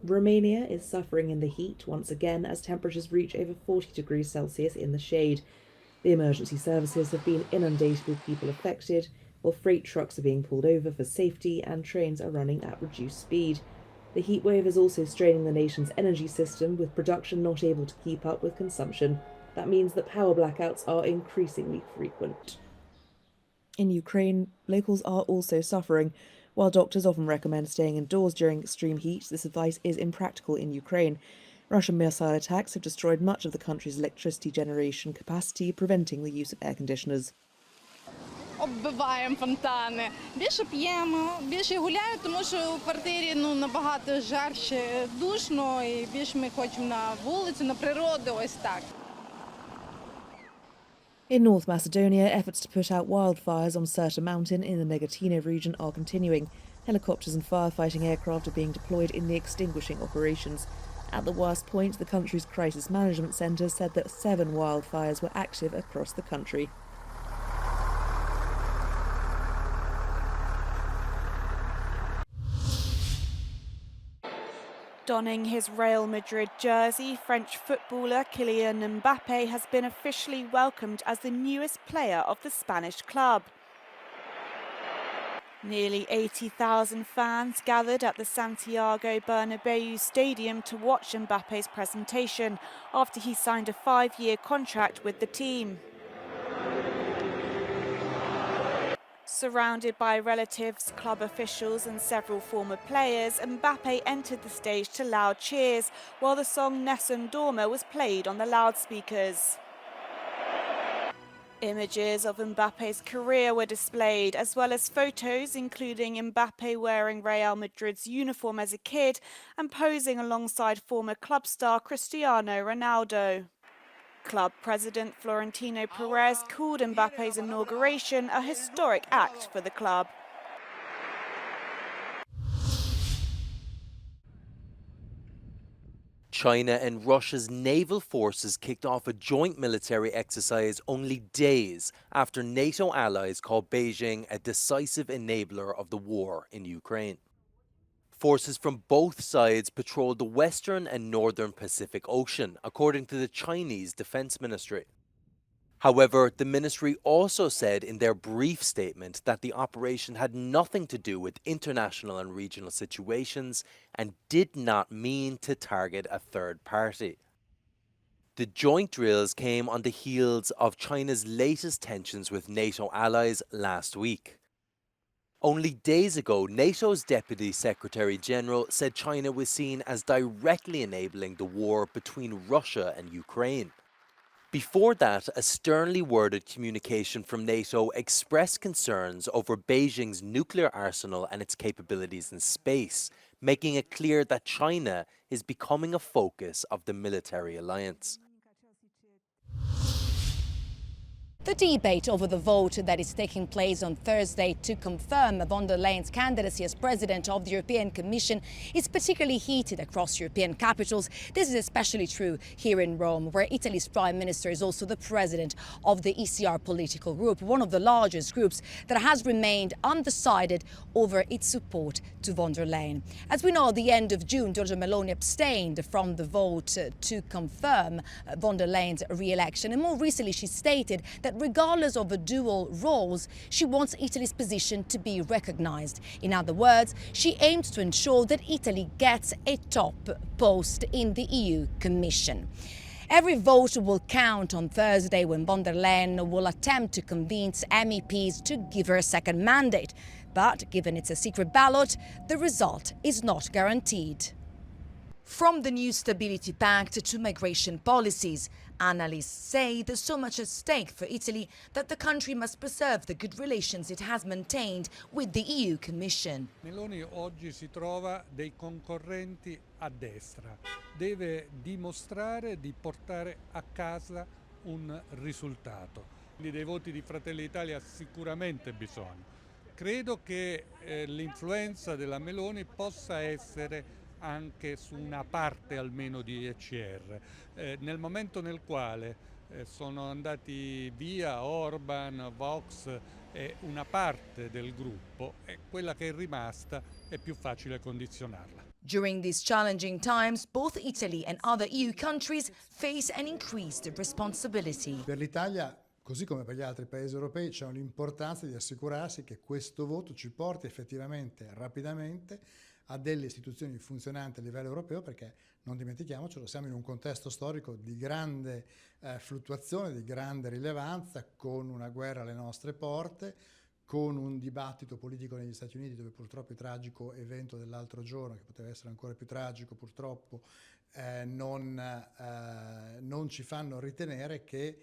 Romania is suffering in the heat once again as temperatures reach over 40 degrees Celsius in the shade. The emergency services have been inundated with people affected, while freight trucks are being pulled over for safety and trains are running at reduced speed. The heatwave is also straining the nation's energy system, with production not able to keep up with consumption. That means that power blackouts are increasingly frequent. In Ukraine, locals are also suffering. While doctors often recommend staying indoors during extreme heat, this advice is impractical in Ukraine. Russian missile attacks have destroyed much of the country's electricity generation capacity, preventing the use of air conditioners. Оббиваємо фонтани. Більше п'ємо, більше гуляємо, тому що у квартирі набагато жарче, душно, і більше ми хочемо на вулицю, на природу, ось так. In North Macedonia, efforts to put out wildfires on Sirte Mountain in the Negatino region are continuing. Helicopters and firefighting aircraft are being deployed in the extinguishing operations. At the worst point, the country's crisis management centre said that 7 wildfires were active across the country. Donning his Real Madrid jersey, French footballer Kylian Mbappe has been officially welcomed as the newest player of the Spanish club. Nearly 80,000 fans gathered at the Santiago Bernabeu stadium to watch Mbappe's presentation after he signed a 5-year contract with the team. Surrounded by relatives, club officials and several former players, Mbappe entered the stage to loud cheers, while the song Nessun Dorma was played on the loudspeakers. Images of Mbappe's career were displayed, as well as photos including Mbappe wearing Real Madrid's uniform as a kid and posing alongside former club star Cristiano Ronaldo. Club president Florentino Perez called Mbappe's inauguration a historic act for the club. China and Russia's naval forces kicked off a joint military exercise only days after NATO allies called Beijing a decisive enabler of the war in Ukraine. Forces from both sides patrolled the western and northern Pacific Ocean, according to the Chinese Defense Ministry. However, the ministry also said in their brief statement that the operation had nothing to do with international and regional situations and did not mean to target a third party. The joint drills came on the heels of China's latest tensions with NATO allies last week. Only days ago, NATO's Deputy Secretary General said China was seen as directly enabling the war between Russia and Ukraine. Before that, a sternly worded communication from NATO expressed concerns over Beijing's nuclear arsenal and its capabilities in space, making it clear that China is becoming a focus of the military alliance. The debate over the vote that is taking place on Thursday to confirm von der Leyen's candidacy as president of the European Commission is particularly heated across European capitals. This is especially true here in Rome, where Italy's prime minister is also the president of the ECR political group, one of the largest groups that has remained undecided over its support to von der Leyen. As we know, at the end of June, Giorgia Meloni abstained from the vote to confirm von der Leyen's re-election, and more recently she stated that regardless of the dual roles, she wants Italy's position to be recognized. In other words, she aims to ensure that Italy gets a top post in the EU Commission. Every vote will count on Thursday when von der Leyen will attempt to convince MEPs to give her a second mandate. But given it's a secret ballot, the result is not guaranteed. From the new Stability Pact to migration policies, analysts say there's so much at stake for Italy that the country must preserve the good relations it has maintained with the EU Commission. Meloni oggi si trova dei concorrenti a destra. Deve dimostrare di portare a casa un risultato. Quindi dei voti di Fratelli d'Italia sicuramente bisogna. Credo che l'influenza della Meloni possa essere anche su una parte almeno di ECR. Nel momento nel quale Sono andati via Orban, Vox e una parte del gruppo, e quella che è rimasta è più facile condizionarla. During these challenging times, both Italy and other EU countries face an increased responsibility. Per l'Italia, così come per gli altri paesi europei, c'è l'importanza di assicurarsi che questo voto ci porti effettivamente, rapidamente, a delle istituzioni funzionanti a livello europeo, perché non dimentichiamocelo, siamo in un contesto storico di grande fluttuazione, di grande rilevanza, con una guerra alle nostre porte, con un dibattito politico negli Stati Uniti, dove purtroppo il tragico evento dell'altro giorno, che poteva essere ancora più tragico purtroppo, non ci fanno ritenere che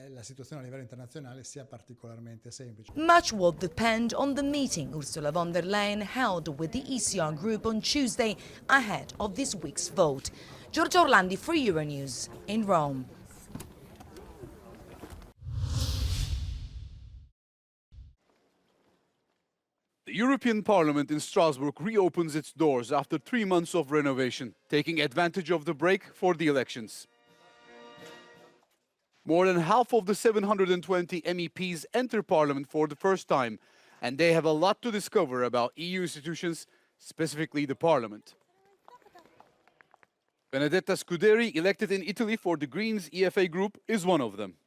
la situazione a livello internazionale sia particolarmente semplice. Much will depend on the meeting Ursula von der Leyen held with the ECR group on Tuesday ahead of this week's vote. Giorgia Orlandi for Euronews in Rome. The European Parliament in Strasbourg reopens its doors after 3 months of renovation, taking advantage of the break for the elections. More than half of the 720 MEPs enter Parliament for the first time, and they have a lot to discover about EU institutions, specifically the Parliament. Benedetta Scuderi, elected in Italy for the Greens EFA group, is one of them.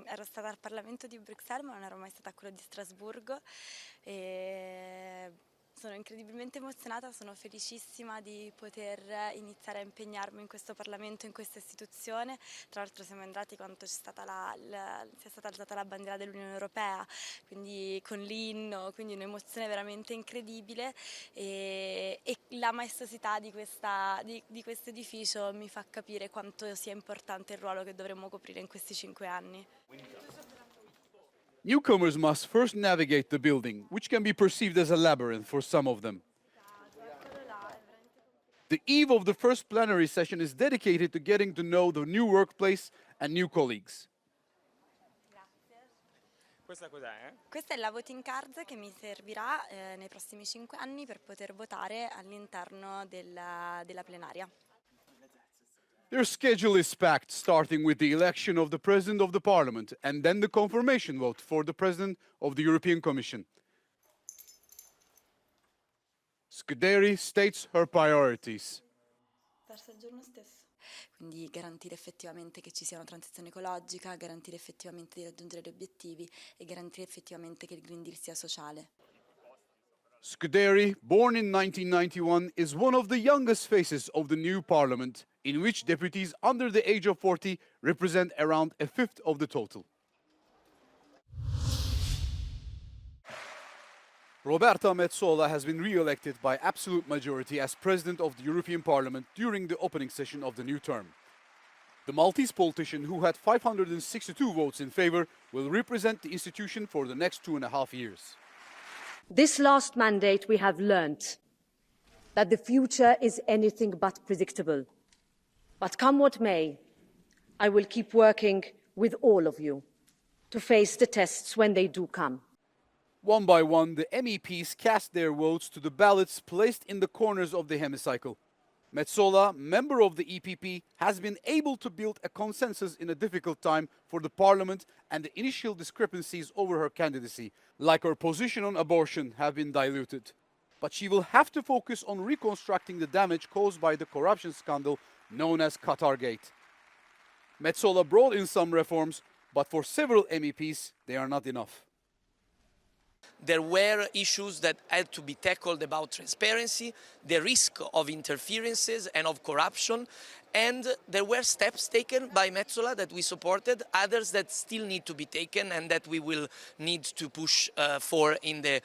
Ero stata al Parlamento di Bruxelles, ma non ero mai stata a quello di Strasburgo, e sono incredibilmente emozionata, sono felicissima di poter iniziare a impegnarmi in questo Parlamento, in questa istituzione. Tra l'altro siamo entrati quando sia stata alzata la bandiera dell'Unione Europea, quindi con l'inno, quindi un'emozione veramente incredibile, e la maestosità di questo edificio mi fa capire quanto sia importante il ruolo che dovremmo coprire in questi 5 anni. Newcomers must first navigate the building, which can be perceived as a labyrinth for some of them. The eve of the first plenary session is dedicated to getting to know the new workplace and new colleagues. Questa cos'è? Questa è la voting card che mi servirà nei prossimi 5 anni per poter votare all'interno della plenaria. Their schedule is packed, starting with the election of the President of the Parliament and then the confirmation vote for the President of the European Commission. Scuderi states her priorities. Perso il giorno stesso. Quindi garantire effettivamente che ci sia una transizione ecologica, garantire effettivamente di raggiungere gli obiettivi e garantire effettivamente che il Green Deal sia sociale. Scuderi, born in 1991, is one of the youngest faces of the new parliament, in which deputies under the age of 40 represent around a fifth of the total. Roberta Metsola has been re-elected by absolute majority as President of the European Parliament during the opening session of the new term. The Maltese politician, who had 562 votes in favor, will represent the institution for the next 2.5 years. This last mandate we have learnt that the future is anything but predictable. But come what may, I will keep working with all of you to face the tests when they do come. One by one, the MEPs cast their votes to the ballots placed in the corners of the hemicycle. Metsola, member of the EPP, has been able to build a consensus in a difficult time for the Parliament, and the initial discrepancies over her candidacy, like her position on abortion, have been diluted. But she will have to focus on reconstructing the damage caused by the corruption scandal known as Qatargate. Metsola brought in some reforms, but for several MEPs, they are not enough. There were issues that had to be tackled about transparency, the risk of interferences and of corruption, and there were steps taken by Metsola that we supported, others that still need to be taken and that we will need to push for in the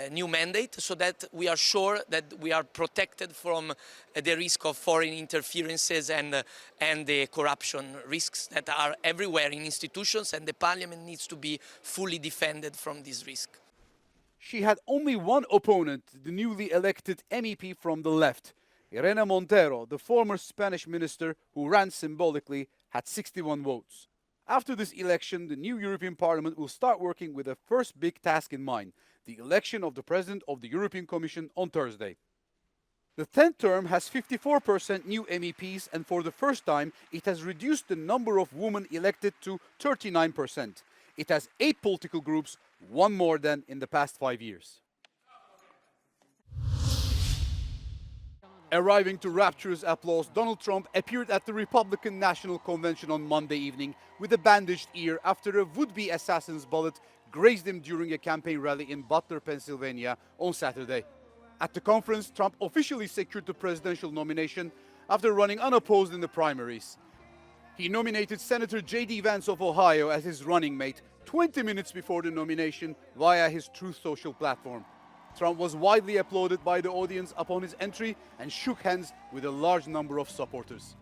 new mandate, so that we are sure that we are protected from the risk of foreign interferences and the corruption risks that are everywhere in institutions, and the Parliament needs to be fully defended from this risk. She had only one opponent, the newly elected MEP from the left. Irene Montero, the former Spanish minister who ran symbolically, had 61 votes. After this election, the new European Parliament will start working with a first big task in mind, the election of the President of the European Commission on Thursday. The 10th term has 54% new MEPs, and for the first time, it has reduced the number of women elected to 39%. It has 8 political groups, one more than in the past 5 years. Arriving to rapturous applause, Donald Trump appeared at the Republican National Convention on Monday evening with a bandaged ear after a would-be assassin's bullet grazed him during a campaign rally in Butler, Pennsylvania on Saturday. At the conference, Trump officially secured the presidential nomination after running unopposed in the primaries. He nominated Senator J.D. Vance of Ohio as his running mate 20 minutes before the nomination via his Truth Social platform. Trump was widely applauded by the audience upon his entry and shook hands with a large number of supporters.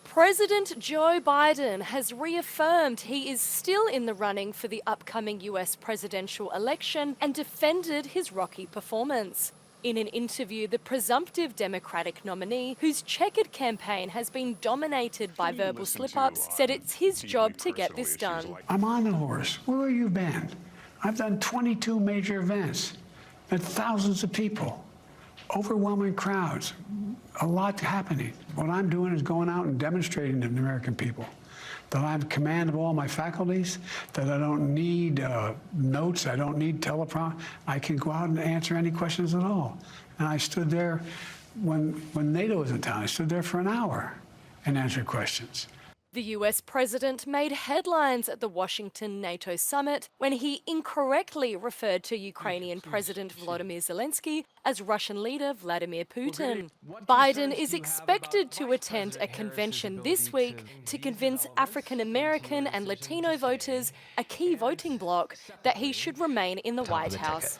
President Joe Biden has reaffirmed he is still in the running for the upcoming US presidential election and defended his rocky performance. In an interview, the presumptive Democratic nominee, whose checkered campaign has been dominated by verbal slip-ups, said it's his job to get this done. I'm on the horse. Where have you been? I've done 22 major events, met thousands of people, overwhelming crowds, a lot happening. What I'm doing is going out and demonstrating to the American people that I have command of all my faculties, that I don't need notes, I don't need teleprompter. I can go out and answer any questions at all. And I stood there when NATO was in town. I stood there for an hour and answered questions. The US president made headlines at the Washington NATO summit when he incorrectly referred to Ukrainian President Volodymyr Zelensky as Russian leader Vladimir Putin. Biden is expected to attend a convention this week to convince African American and Latino voters, a key voting bloc, that he should remain in the White House.